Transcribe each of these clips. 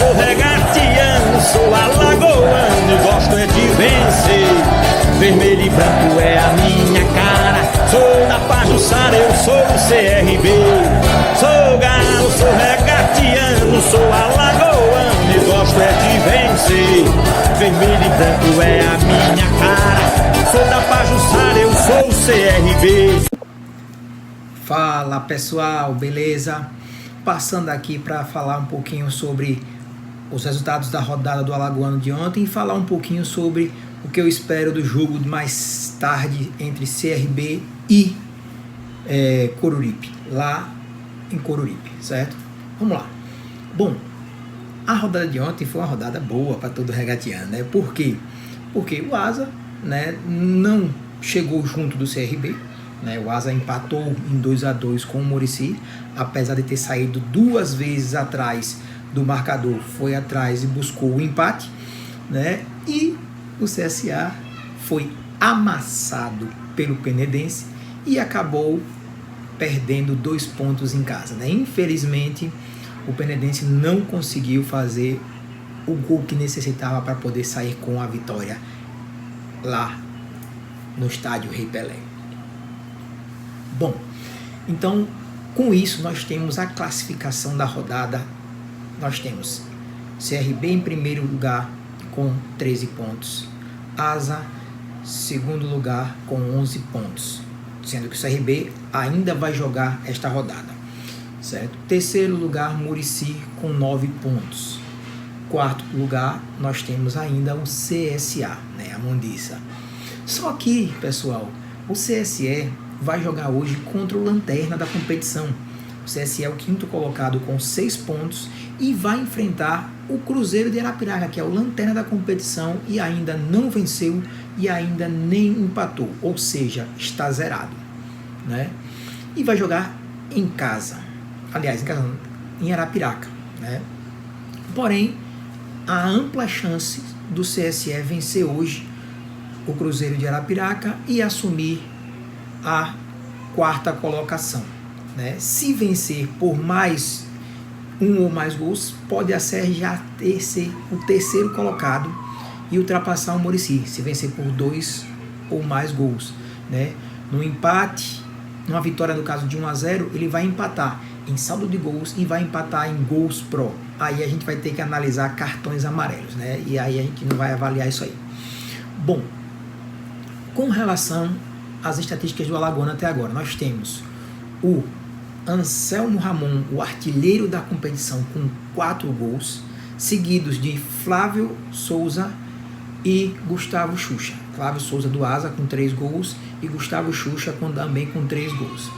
sou regatiano, sou alagoano e gosto é de vencer. Vermelho e branco é a minha cara, sou da Pajuçara, eu sou do CRB. Sou galo, sou regatiano, sou alagoano e gosto é de vencer. Vermelho e branco é a minha cara, sou da Pajuçara, eu sou do CRB. Fala pessoal, beleza? Passando aqui para falar um pouquinho sobre os resultados da rodada do Alagoano de ontem e falar um pouquinho sobre o que eu espero do jogo de mais tarde entre CRB e Coruripe, lá em Coruripe, certo? Vamos lá. Bom, a rodada de ontem foi uma rodada boa para todo regatiano, né? Por quê? Porque o Asa, né, não chegou junto do CRB, né? O Asa empatou em 2-2 com o Murici, apesar de ter saído 2 vezes atrás do marcador, foi atrás e buscou o empate, né? E o CSA foi amassado pelo Penedense e acabou perdendo 2 pontos em casa, né? Infelizmente, o Penedense não conseguiu fazer o gol que necessitava para poder sair com a vitória lá no estádio Rei Pelé. Bom, então com isso nós temos a classificação da rodada. Nós temos CRB em primeiro lugar com 13 pontos, Asa segundo lugar com 11 pontos, sendo que o CRB ainda vai jogar esta rodada, certo? Terceiro lugar, Murici com 9 pontos. Quarto lugar, nós temos ainda o CSA, né, a Mundiça. Só que, pessoal, o CSE vai jogar hoje contra o lanterna da competição. O CSE é o 5º colocado com 6 pontos e vai enfrentar o Cruzeiro de Arapiraca, que é o lanterna da competição e ainda não venceu e ainda nem empatou, ou seja, está zerado, né? E vai jogar em casa, aliás, em Arapiraca, né? Porém, há ampla chance do CSE vencer hoje o Cruzeiro de Arapiraca e assumir a 4ª colocação, né? Se vencer por mais 1 ou mais gols, pode ser já ser o 3º colocado e ultrapassar o Murici, se vencer por 2 ou mais gols, né? No empate, numa vitória no caso de 1-0, ele vai empatar em saldo de gols e vai empatar em gols pro. Aí a gente vai ter que analisar cartões amarelos, né? E aí a gente não vai avaliar isso aí. Bom, com relação às estatísticas do Alagoano até agora, nós temos o Anselmo Ramon, o artilheiro da competição, com 4 gols, seguidos de Flávio Souza e Gustavo Xuxa. Flávio Souza do Asa com 3 gols e Gustavo Xuxa também com 3 gols.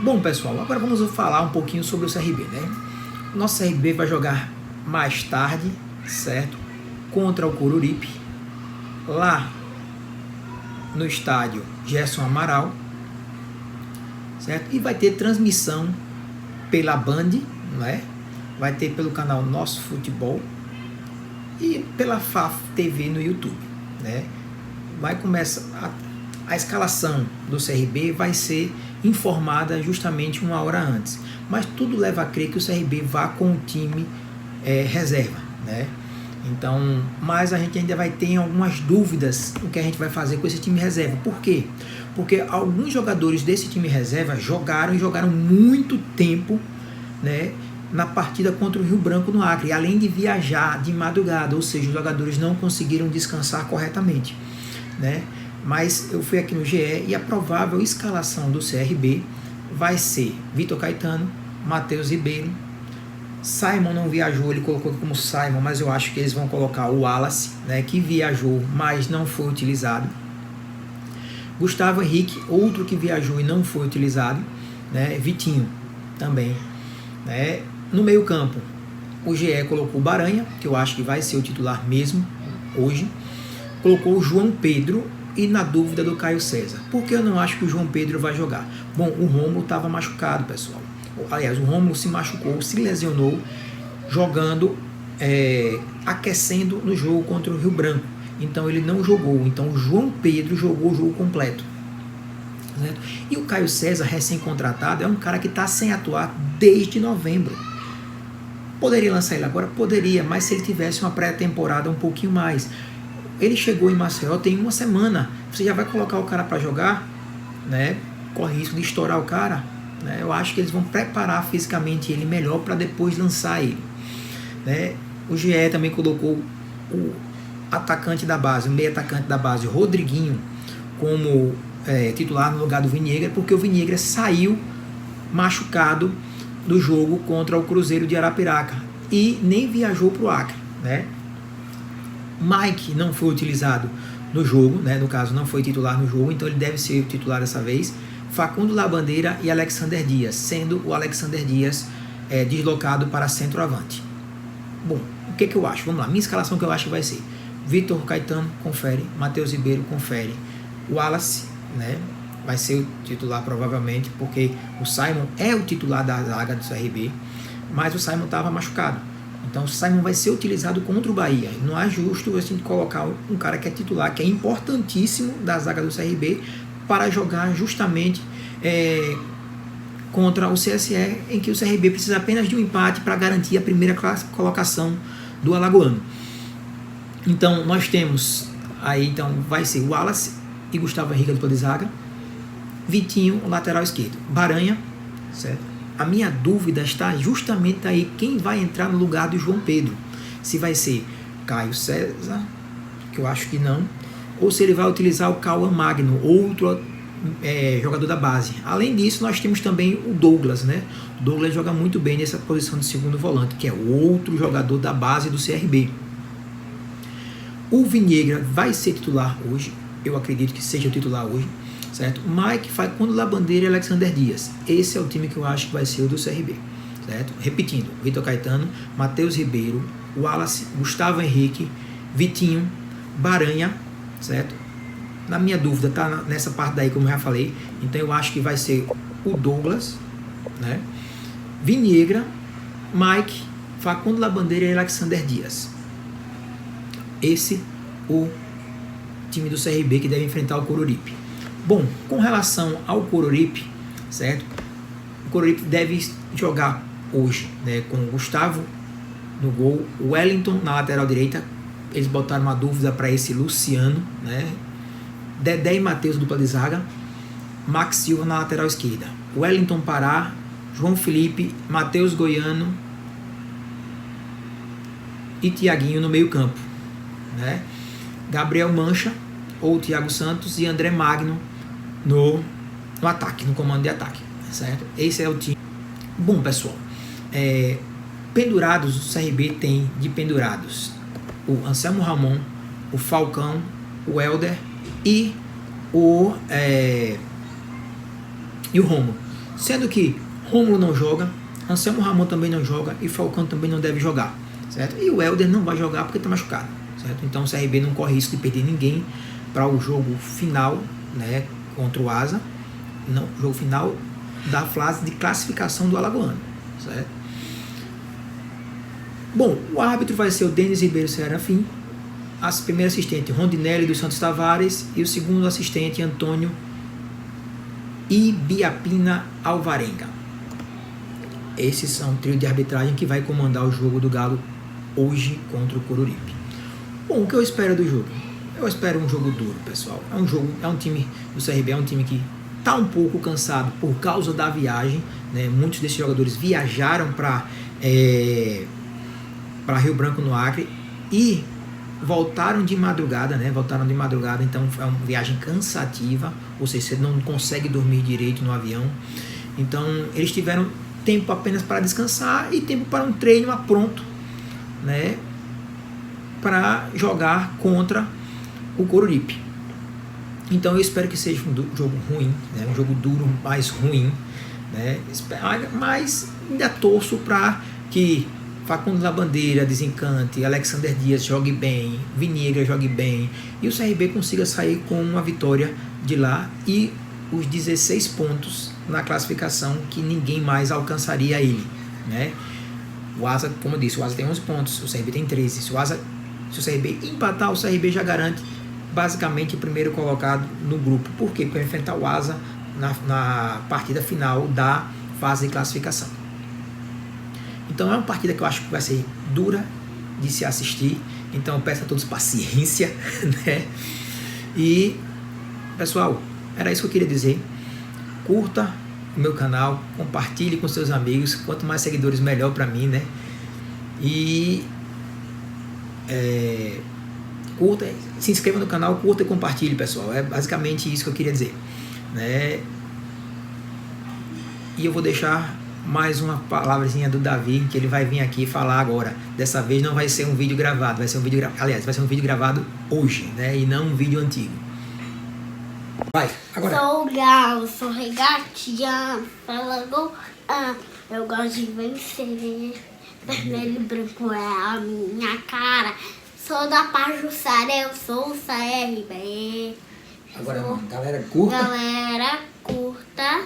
Bom, pessoal, agora vamos falar um pouquinho sobre o CRB, né? O nosso CRB vai jogar mais tarde, certo? Contra o Coruripe, lá no estádio Gerson Amaral, certo? E vai ter transmissão pela Band, não é? Vai ter pelo canal Nosso Futebol e pela FAF TV no YouTube, né? Vai começar a escalação do CRB vai ser informada justamente 1 hora antes, mas tudo leva a crer que o CRB vá com o time reserva, né? Então, mas a gente ainda vai ter algumas dúvidas o que a gente vai fazer com esse time reserva. Por quê? Porque alguns jogadores desse time reserva jogaram muito tempo, né, na partida contra o Rio Branco no Acre, além de viajar de madrugada, ou seja, os jogadores não conseguiram descansar corretamente, né? Mas eu fui aqui no GE e a provável escalação do CRB vai ser Vitor Caetano, Matheus Ribeiro, Simon não viajou, ele colocou como Simon, mas eu acho que eles vão colocar o Wallace, né, que viajou, mas não foi utilizado. Gustavo Henrique, outro que viajou e não foi utilizado, né, Vitinho também, né. No meio campo, o GE colocou o Baranha, que eu acho que vai ser o titular mesmo hoje, colocou o João Pedro e na dúvida do Caio César. Por que eu não acho que o João Pedro vai jogar? Bom, o Rômulo estava machucado, pessoal. Aliás, o Rômulo se machucou, se lesionou jogando, aquecendo no jogo contra o Rio Branco. Então ele não jogou. Então o João Pedro jogou o jogo completo. Certo? E o Caio César, recém-contratado, é um cara que está sem atuar desde novembro. Poderia lançar ele agora? Poderia, mas se ele tivesse uma pré-temporada um pouquinho mais. Ele chegou em Maceió tem uma semana. Você já vai colocar o cara para jogar, né? Corre risco de estourar o cara, né? Eu acho que eles vão preparar fisicamente ele melhor para depois lançar ele, né? O GE também colocou o atacante da base, o meio atacante da base, Rodriguinho, como titular no lugar do Viniegra, porque o Viniegra saiu machucado do jogo contra o Cruzeiro de Arapiraca e nem viajou para o Acre, né? Mike não foi utilizado no jogo, né? No caso não foi titular no jogo, então ele deve ser titular dessa vez. Facundo Labandeira e Alexander Dias, sendo o Alexander Dias deslocado para centroavante. Bom, o que eu acho? Vamos lá, minha escalação que eu acho que vai ser: Vitor Caetano, confere. Matheus Ribeiro, confere. Wallace, né? Vai ser o titular provavelmente, porque o Simon é o titular da zaga do CRB, mas o Simon estava machucado. Então o Simon vai ser utilizado contra o Bahia. Não é justo a gente colocar um cara que é titular, que é importantíssimo da zaga do CRB, para jogar justamente contra o CSE, em que o CRB precisa apenas de um empate para garantir a primeira colocação do Alagoano. Então nós temos aí, então vai ser Wallace e Gustavo Henrique dupla de zaga, Vitinho, o lateral esquerdo, Baranha, certo? A minha dúvida está justamente aí, quem vai entrar no lugar do João Pedro, se vai ser Caio César, que eu acho que não, ou se ele vai utilizar o Cauã Magno, outro jogador da base. Além disso, nós temos também o Douglas, né? O Douglas joga muito bem nessa posição de segundo volante, que é outro jogador da base do CRB. O Viniegra vai ser titular hoje, eu acredito que seja o titular hoje, certo? Mike, Facundo Labandeira e Alexander Dias. Esse é o time que eu acho que vai ser o do CRB, certo? Repetindo: Vitor Caetano, Matheus Ribeiro, Wallace, Gustavo Henrique, Vitinho, Baranha, certo? Na minha dúvida, tá nessa parte daí, como eu já falei. Então eu acho que vai ser o Douglas, né? Viniegra, Mike, Facundo Labandeira e Alexander Dias. Esse o time do CRB que deve enfrentar o Coruripe. Bom, com relação ao Coruripe, certo? O Coruripe deve jogar hoje, né, com o Gustavo no gol, o Wellington na lateral direita. Eles botaram uma dúvida para esse Luciano, né? Dedé e Matheus dupla de zaga, Max Silva na lateral esquerda, Wellington Pará, João Felipe, Matheus Goiano e Tiaguinho no meio campo, né? Gabriel Mancha ou Thiago Santos e André Magno no ataque, no comando de ataque, certo? Esse é o time. Bom, pessoal, pendurados, o CRB tem de pendurados o Anselmo Ramon, o Falcão, o Helder e o Rômulo. Sendo que Rômulo não joga, Anselmo Ramon também não joga e Falcão também não deve jogar, certo? E o Helder não vai jogar porque está machucado, certo? Então o CRB não corre risco de perder ninguém para o jogo final, né, contra o Asa, não, jogo final da fase de classificação do Alagoano, certo? Bom, o árbitro vai ser o Denis Ribeiro Serafim, a primeira assistente Rondinelli dos Santos Tavares e o segundo assistente Antônio Ibiapina Alvarenga. Esses são o trio de arbitragem que vai comandar o jogo do Galo hoje contra o Coruripe. Bom, o que eu espero do jogo? Eu espero um jogo duro, pessoal. É um time do CRB, é um time que está um pouco cansado por causa da viagem, né? Muitos desses jogadores viajaram para Rio Branco, no Acre, e voltaram de madrugada, né? Então é uma viagem cansativa, ou seja, você não consegue dormir direito no avião. Então eles tiveram tempo apenas para descansar e tempo para um treino pronto, né? Para jogar contra o Coruripe. Então eu espero que seja um jogo ruim, né? Um jogo duro, mais ruim, né? Mas ainda torço para que Facundo Labandeira desencante, Alexander Dias jogue bem, Viniegra jogue bem e o CRB consiga sair com uma vitória de lá e os 16 pontos na classificação, que ninguém mais alcançaria ele, né? O Asa, como eu disse, o Asa tem 11 pontos, o CRB tem 13. Se o CRB empatar, o CRB já garante basicamente o primeiro colocado no grupo. Por quê? Porque vai enfrentar o Asa na partida final da fase de classificação. Então é uma partida que eu acho que vai ser dura de se assistir. Então eu peço a todos paciência, né? E, pessoal, era isso que eu queria dizer. Curta o meu canal, compartilhe com seus amigos. Quanto mais seguidores, melhor para mim, né? E curta, se inscreva no canal, curta e compartilhe, pessoal. É basicamente isso que eu queria dizer, né? E eu vou deixar mais uma palavrinha do Davi, que ele vai vir aqui falar agora. Dessa vez não vai ser um vídeo gravado, vai ser um vídeo aliás, vai ser um vídeo gravado hoje, né? E não um vídeo antigo. Vai, agora. Sou o galo, sou regatinha, falando, eu gosto de vencer. Vermelho e branco é a minha cara. Sou da Pajuçara, eu sou o CRB. Agora, galera, curta. Galera, curta.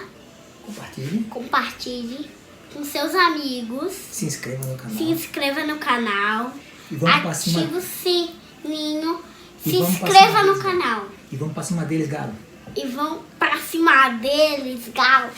Compartilhe com seus amigos. Se inscreva no canal. Se inscreva no canal. E vamos pra cima. Ative o sininho. E Se vamos pra inscreva cima no deles, canal. E vamos pra cima deles, galo. E vão pra cima deles, galo.